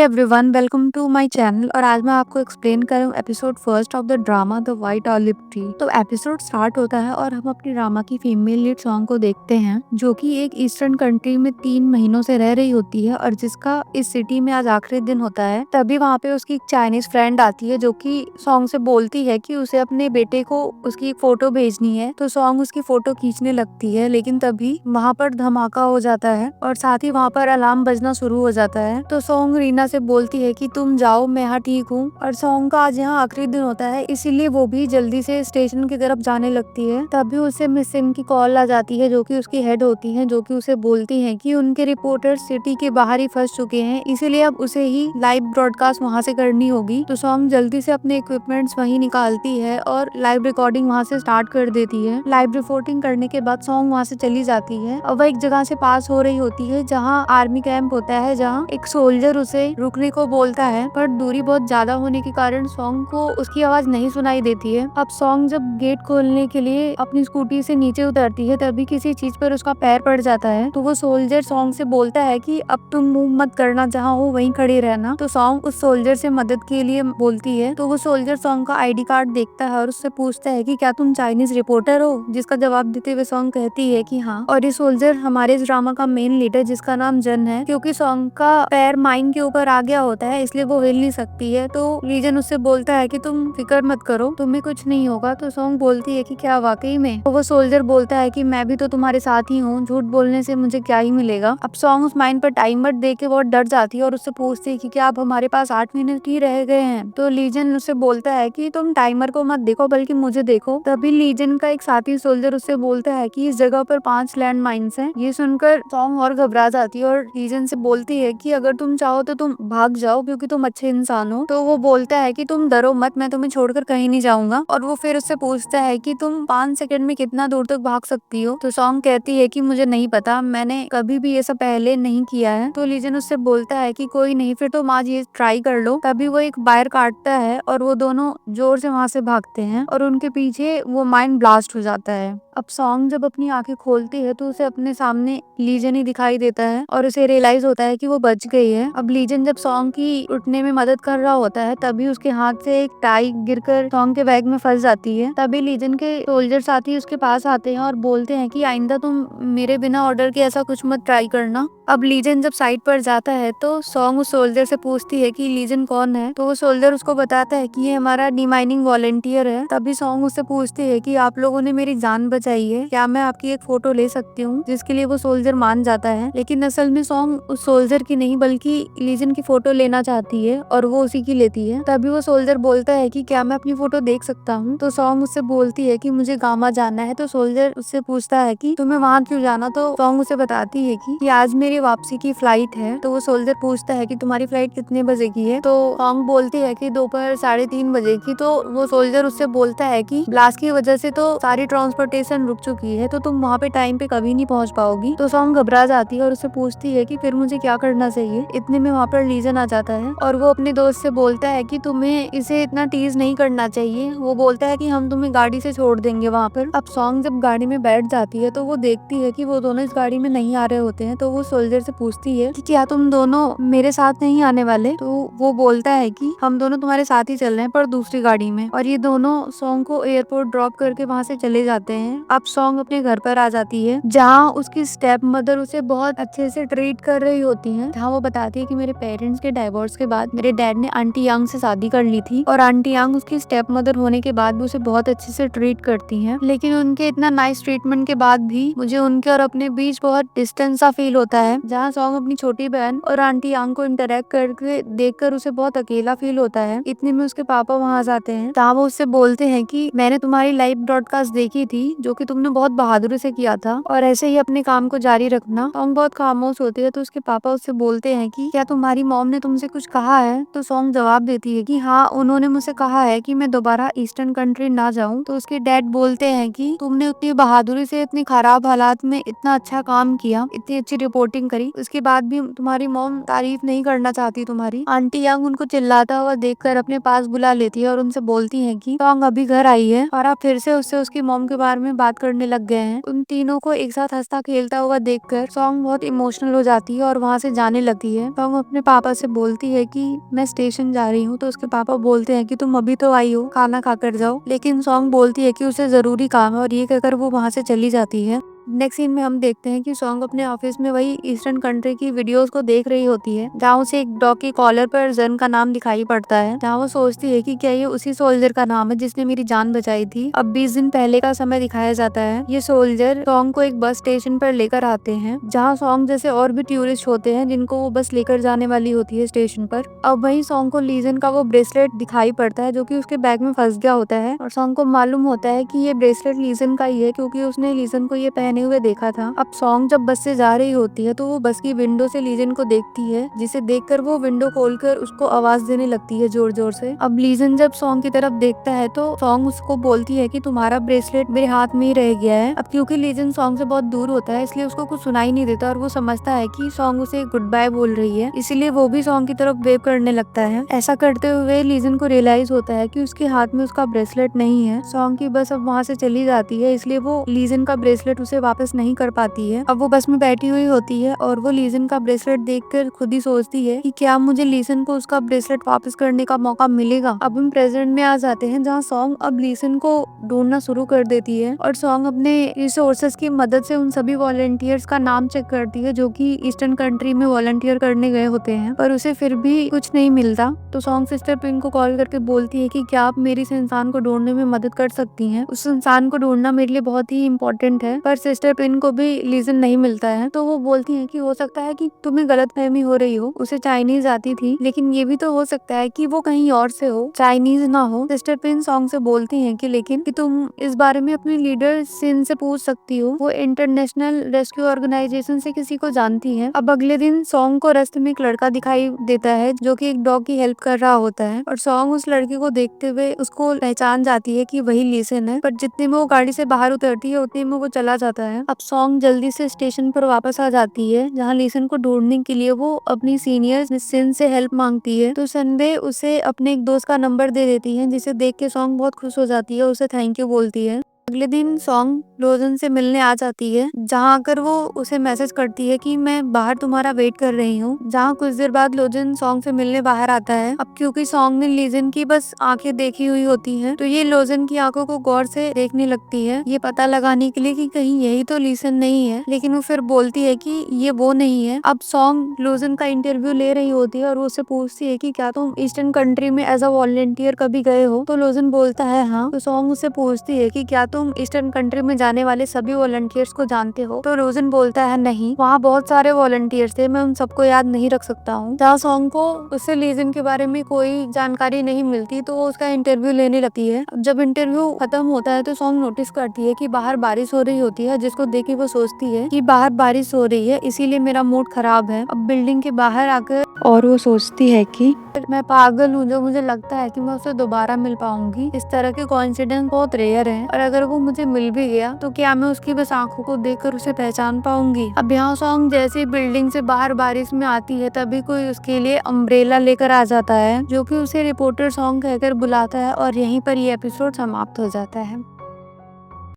Everyone, welcome to my channel. और आज मैं आपको एक्सप्लेन कर रहा हूँ episode first of the drama the white olive tree. तो एपिसोड स्टार्ट होता है और हम अपनी ड्रामा की फीमेल लीड सॉन्ग को देखते हैं, जो कि एक ईस्टर्न कंट्री में 3 महीनों से रह रही होती है और जिसका इस सिटी में आज आखिरी दिन होता है। तभी वहाँ पे उसकी एक चाइनीज फ्रेंड आती है, जो कि सॉन्ग से बोलती है कि उसे अपने बेटे को उसकी एक फोटो भेजनी है। तो सॉन्ग उसकी फोटो खींचने लगती है, लेकिन तभी वहाँ पर धमाका हो जाता है और साथ ही वहाँ पर अलार्म बजना शुरू हो जाता है। तो सॉन्ग रीना से बोलती है कि तुम जाओ, मैं यहाँ ठीक हूँ। और सॉन्ग का आज यहाँ आखिरी दिन होता है, इसीलिए वो भी जल्दी से स्टेशन की तरफ जाने लगती है। तभी उसे मिस सिम की कॉल आ जाती है, जो कि उसकी हेड होती है, जो कि उसे बोलती है कि उनके रिपोर्टर सिटी के बाहर ही फंस चुके हैं, इसीलिए अब उसे ही लाइव ब्रॉडकास्ट वहाँ से करनी होगी। तो सॉन्ग जल्दी से अपने इक्विपमेंट्स वहीं निकालती है और लाइव रिकॉर्डिंग वहाँ से स्टार्ट कर देती है। लाइव रिपोर्टिंग करने के बाद सॉन्ग वहाँ से चली जाती है और वह एक जगह से पास हो रही होती है जहाँ आर्मी कैंप होता है, जहाँ एक सोल्जर उसे रुकने को बोलता है, पर दूरी बहुत ज्यादा होने के कारण सॉन्ग को उसकी आवाज नहीं सुनाई देती है। अब सॉन्ग जब गेट खोलने के लिए अपनी स्कूटी से नीचे उतरती है, तभी किसी चीज पर उसका पैर पड़ जाता है। तो वो सोल्जर सॉन्ग से बोलता है कि अब तुम मूव मत करना, जहाँ हो वहीं खड़े रहना। तो सॉन्ग उस सोल्जर से मदद के लिए बोलती है। तो वो सोल्जर सॉन्ग का आईडी कार्ड देखता है और उससे पूछता है कि क्या तुम चाइनीज रिपोर्टर हो, जिसका जवाब देते हुए सॉन्ग कहती है कि हाँ। और ये सोल्जर हमारे इस ड्रामा का मेन लीडर, जिसका नाम जन है। क्योंकि सॉन्ग का पैर माइन के ऊपर आ गया होता है, इसलिए वो हिल नहीं सकती है। तो लीजन उससे बोलता है कि तुम फिक्र मत करो, तुम्हें कुछ नहीं होगा। तो सॉन्ग बोलती है कि क्या वाकई में? तो वो सोल्जर बोलता है कि मैं भी तो तुम्हारे साथ ही हूँ, झूठ बोलने से मुझे क्या ही मिलेगा। अब सॉन्ग उस माइन पर टाइमर देख के बहुत डर जाती है और उससे पूछती है कि क्या अब हमारे पास 8 मिनट ही रह गए हैं। तो लीजन उससे बोलता है कि तुम टाइमर को मत देखो, बल्कि मुझे देखो। तभी लीजन का एक साथी सोल्जर उससे बोलता है कि इस जगह पर 5 लैंड माइन्स हैं। ये सुनकर सॉन्ग और घबरा जाती है और लीजन से बोलती है कि अगर तुम चाहो तो तुम भाग जाओ, क्योंकि तुम अच्छे इंसान हो। तो वो बोलता है कि तुम डरो मत, मैं तुम्हें छोड़कर कहीं नहीं जाऊंगा। और वो फिर उससे पूछता है कि तुम 5 सेकंड में कितना दूर तक भाग सकती हो। तो सॉन्ग कहती है कि मुझे नहीं पता, मैंने कभी भी ये सब पहले नहीं किया है। तो लीजन उससे बोलता है कि कोई नहीं, फिर तुम आज ये ट्राई कर लो। तभी वो एक वायर काटता है और वो दोनों जोर से वहां से भागते हैं और उनके पीछे वो माइंड ब्लास्ट हो जाता है। अब सॉन्ग जब अपनी आंखें खोलती है तो उसे अपने सामने लीजन ही दिखाई देता है और उसे रियलाइज होता है कि वो बच गई है। अब लीजन जब सॉन्ग की उठने में मदद कर रहा होता है, तभी उसके हाथ से एक टाई गिरकर सॉन्ग के बैग में फंस जाती है। तभी लीजन के सोल्जर साथी उसके पास आते हैं और बोलते हैं कि आइंदा तुम मेरे बिना ऑर्डर के ऐसा कुछ मत ट्राई करना। अब लीजन जब साइड पर जाता है तो सॉन्ग उस सोल्जर से पूछती है कि लीजन कौन है। तो वो सोल्जर उसको बताता है कि ये हमारा डिमाइनिंग वॉलंटियर है। तभी सॉन्ग उससे पूछती है कि आप लोगों ने मेरी जान बचाई है, क्या मैं आपकी एक फोटो ले सकती हूँ? जिसके लिए वो सोल्जर मान जाता है, लेकिन असल में सॉन्ग उस सोल्जर की नहीं बल्कि लीजन की फोटो लेना चाहती है और वो उसी की लेती है। तभी वो सोल्जर बोलता है कि क्या मैं अपनी फोटो देख सकता हूँ? तो सॉन्ग उससे बोलती है कि मुझे गामा जाना है। तो सोल्जर उससे पूछता है कि तुम्हें वहाँ क्यों जाना? तो सॉन्ग उसे बताती है कि आज मेरी वापसी की फ्लाइट है। तो वो सोल्जर पूछता है कि तुम्हारी फ्लाइट कितने बजे की है? तो सॉन्ग बोलती है कि दोपहर 3:30 बजे की। तो वो सोल्जर उससे बोलता है कि ब्लास्ट की वजह से तो सारी ट्रांसपोर्टेशन रुक चुकी है, तो तुम वहाँ पे टाइम पे कभी नहीं पहुँच पाओगी। तो सॉन्ग घबरा जाती है और उससे पूछती है कि फिर मुझे क्या करना चाहिए। इतने में वहाँ पर लीजन आ जाता है और वो अपने दोस्त से बोलता है कि तुम्हें इसे इतना टीज नहीं करना चाहिए। वो बोलता है कि हम तुम्हें गाड़ी से छोड़ देंगे वहाँ पर। अब सॉन्ग जब गाड़ी में बैठ जाती है तो वो देखती है कि वो दोनों इस गाड़ी में नहीं आ रहे होते हैं। तो वो सोल्जर से पूछती है कि क्या तुम दोनों मेरे साथ नहीं आने वाले? तो वो बोलता है कि हम दोनों तुम्हारे साथ ही चल रहे हैं, पर दूसरी गाड़ी में। और ये दोनों सॉन्ग को एयरपोर्ट ड्रॉप करके वहाँ से चले जाते हैं। अब सॉन्ग अपने घर पर आ जाती है, जहाँ उसकी स्टेप मदर उसे बहुत अच्छे से ट्रीट कर रही होती है। जहाँ वो बताती है कि मेरे पेरेंट्स के डाइवोर्स के बाद मेरे डैड ने आंटी यांग से शादी कर ली थी और आंटी यांग उसकी स्टेप मदर होने के बाद भी उसे बहुत अच्छे से ट्रीट करती हैं। लेकिन उनके इतना नाइस ट्रीटमेंट के बाद भी मुझे उनके और अपने बीच बहुत डिस्टेंस सा फील होता है। जहाँ सॉन्ग अपनी छोटी बहन और आंटी यांग को इंटरेक्ट करके देखकर उसे बहुत अकेला फील होता है। इतने में उसके पापा वहाँ जाते हैं, जहाँ वो उससे बोलते हैं कि मैंने तुम्हारी लाइव ब्रॉडकास्ट देखी थी, जो कि तुमने बहुत बहादुरी से किया था और ऐसे ही अपने काम को जारी रखना। सॉन्ग बहुत खामोश होती है तो उसके पापा उससे बोलते हैं कि क्या तुम्हारी मॉम ने तुमसे कुछ कहा है? तो सॉन्ग जवाब देती है कि हाँ, उन्होंने मुझसे कहा है कि मैं दोबारा ईस्टर्न कंट्री ना जाऊँ। तो उसके डैड बोलते हैं कि तुमने उतनी बहादुरी से इतनी खराब हालात में इतना अच्छा काम किया, इतनी अच्छी रिपोर्टिंग करी, उसके बाद भी तुम्हारी मॉम तारीफ नहीं करना चाहती तुम्हारी। आंटी यांग उनको चिल्लाता हुआ देखकर अपने पास बुला लेती है और उनसे बोलती है कि सॉन्ग अभी घर आई है और आप फिर से उससे उसकी मॉम के बारे में बात करने लग गए हैं। उन तीनों को एक साथ हंसता खेलता हुआ देखकर सॉन्ग बहुत इमोशनल हो जाती है और वहाँ से जाने लगती है। सॉन्ग अपने पापा से बोलती है कि मैं स्टेशन जा रही हूँ, तो उसके पापा बोलते हैं कि तुम अभी तो आई हो, खाना खाकर जाओ। लेकिन सॉन्ग बोलती है कि उसे जरूरी काम है और ये कहकर वो वहाँ से चली जाती है। नेक्स्ट सीन में हम देखते हैं कि सॉन्ग अपने ऑफिस में वही ईस्टर्न कंट्री की वीडियोस को देख रही होती है, जहाँ उसे एक डॉग की कॉलर पर जन का नाम दिखाई पड़ता है, जहाँ वो सोचती है कि क्या ये उसी सोल्जर का नाम है जिसने मेरी जान बचाई थी। अब 20 दिन पहले का समय दिखाया जाता है। ये सोल्जर सॉन्ग को एक बस स्टेशन पर लेकर आते हैं, जहाँ सॉन्ग जैसे और भी टूरिस्ट होते हैं जिनको वो बस लेकर जाने वाली होती है स्टेशन पर। अब वही सॉन्ग को लीजन का वो ब्रेसलेट दिखाई पड़ता है जो कि उसके बैग में फंस गया होता है, और सॉन्ग को मालूम होता है कि ये ब्रेसलेट लीजन का ही है क्योंकि उसने लीजन को ये पहने हुए देखा था। अब सॉन्ग जब बस से जा रही होती है तो वो बस की विंडो से लीजन को देखती है, जिसे देखकर वो विंडो खोलकर उसको आवाज देने लगती है जोर जोर से। अब लीजन जब सॉन्ग की तरफ देखता है तो सॉन्ग उसको बोलती है कि तुम्हारा ब्रेसलेट मेरे हाथ में ही रह गया है। अब क्योंकि लीजन सॉन्ग से बहुत दूर होता है इसलिए उसको कुछ सुनाई नहीं देता और वो समझता है कि सॉन्ग उसे गुड बाय बोल रही है, इसीलिए वो भी सॉन्ग की तरफ वेव करने लगता है। ऐसा करते हुए लीजन को रियलाइज होता है कि उसके हाथ में उसका ब्रेसलेट नहीं है। सॉन्ग की बस अब वहाँ से चली जाती है, इसलिए वो लीजन का ब्रेसलेट उसे वापस नहीं कर पाती है। अब वो बस में बैठी हुई होती है और वो लीजन का ब्रेसलेट देखकर खुद ही सोचती है कि क्या मुझे लीजन को उसका ब्रेसलेट वापस करने का मौका मिलेगा। अब हम प्रेजेंट में आ जाते हैं, जहाँ सॉन्ग अब लीजन को ढूंढना शुरू कर देती है और सॉन्ग अपने रिसोर्सेज की मदद से उन सभी वॉलंटियर्स का नाम चेक करती है जो कि ईस्टर्न कंट्री में वॉलंटियर करने गए होते हैं, पर उसे फिर भी कुछ नहीं मिलता। तो सॉन्ग सिस्टर पिन को कॉल करके बोलती है कि क्या आप मेरी इस इंसान को ढूंढने में मदद कर सकती हैं। उस इंसान को ढूंढना मेरे लिए बहुत ही इम्पोर्टेंट है। पर सिस्टर पिन को भी लीजन नहीं मिलता है, तो वो बोलती है कि हो सकता है कि तुम्हें गलतफहमी हो रही हो, उसे चाइनीज आती थी, लेकिन ये भी तो हो सकता है कि वो कहीं और से हो, चाइनीज ना हो। सिस्टर पिन सॉन्ग से बोलती है कि लेकिन कि तुम इस बारे में अपनी लीडर सिन से पूछ सकती हो, वो इंटरनेशनल रेस्क्यू ऑर्गेनाइजेशन से किसी को जानती है। अब अगले दिन सॉन्ग को रास्ते में एक लड़का दिखाई देता है जो कि एक डॉग की हेल्प कर रहा होता है, और सॉन्ग उस लड़के को देखते हुए उसको पहचान जाती है कि वही लीसन है। पर जितने में वो गाड़ी से बाहर उतरती है उतने में वो चला जाता है। अब सॉन्ग जल्दी से स्टेशन पर वापस आ जाती है, जहाँ लीसन को ढूंढने के लिए वो अपनी सीनियर मिस सिन से हेल्प मांगती है। तो संडे उसे अपने एक दोस्त का नंबर दे देती है, जिसे देख के सॉन्ग बहुत खुश हो जाती है, उसे थैंक यू बोलती है। अगले दिन सॉन्ग लोजन से मिलने आ जाती है, जहाँ आकर वो उसे मैसेज करती है कि मैं बाहर तुम्हारा वेट कर रही हूँ। जहाँ कुछ देर बाद लोजन सॉन्ग से मिलने बाहर आता है। अब क्योंकि सॉन्ग ने लीजन की बस आंखें देखी हुई होती हैं, तो ये लोजन की आंखों को गौर से देखने लगती है, ये पता लगाने के लिए कि कहीं यही तो लीसन नहीं है। लेकिन वो फिर बोलती है कि ये वो नहीं है। अब सॉन्ग लोजन का इंटरव्यू ले रही होती है और वो उससे पूछती है कि क्या तुम ईस्टर्न कंट्री में एज अ वॉलंटियर कभी गए हो। तो लोजन बोलता है हाँ। तो सॉन्ग उससे पूछती है कि क्या तुम ईस्टर्न कंट्री में जाने वाले सभी वॉलंटियर्स को जानते हो। तो लोजन बोलता है नहीं, वहाँ बहुत सारे वॉलंटियर्स थे, मैं उन सबको याद नहीं रख सकता हूँ। जहाँ सॉन्ग को उससे लीजन के बारे में कोई जानकारी नहीं मिलती, तो वो उसका इंटरव्यू लेने लगती है। अब जब इंटरव्यू खत्म होता है तो सॉन्ग नोटिस करती है कि बाहर बारिश हो रही होती है, जिसको देख के वो सोचती है कि बाहर बारिश हो रही है इसीलिए मेरा मूड खराब है। अब बिल्डिंग के बाहर आकर और वो सोचती है कि मैं पागल हूँ जो मुझे लगता है कि मैं उसे दोबारा मिल पाऊंगी। इस तरह के कोइंसिडेंस बहुत रेयर है, और अगर वो मुझे मिल भी गया तो क्या मैं उसकी बस आंखों को देखकर उसे पहचान पाऊंगी। अब यहाँ सॉन्ग जैसे बिल्डिंग से बाहर बारिश में आती है तभी कोई उसके लिए अम्ब्रेला लेकर आ जाता है, जो कि उसे रिपोर्टर सॉन्ग कहकर बुलाता है, और यहीं पर ये एपिसोड समाप्त हो जाता है।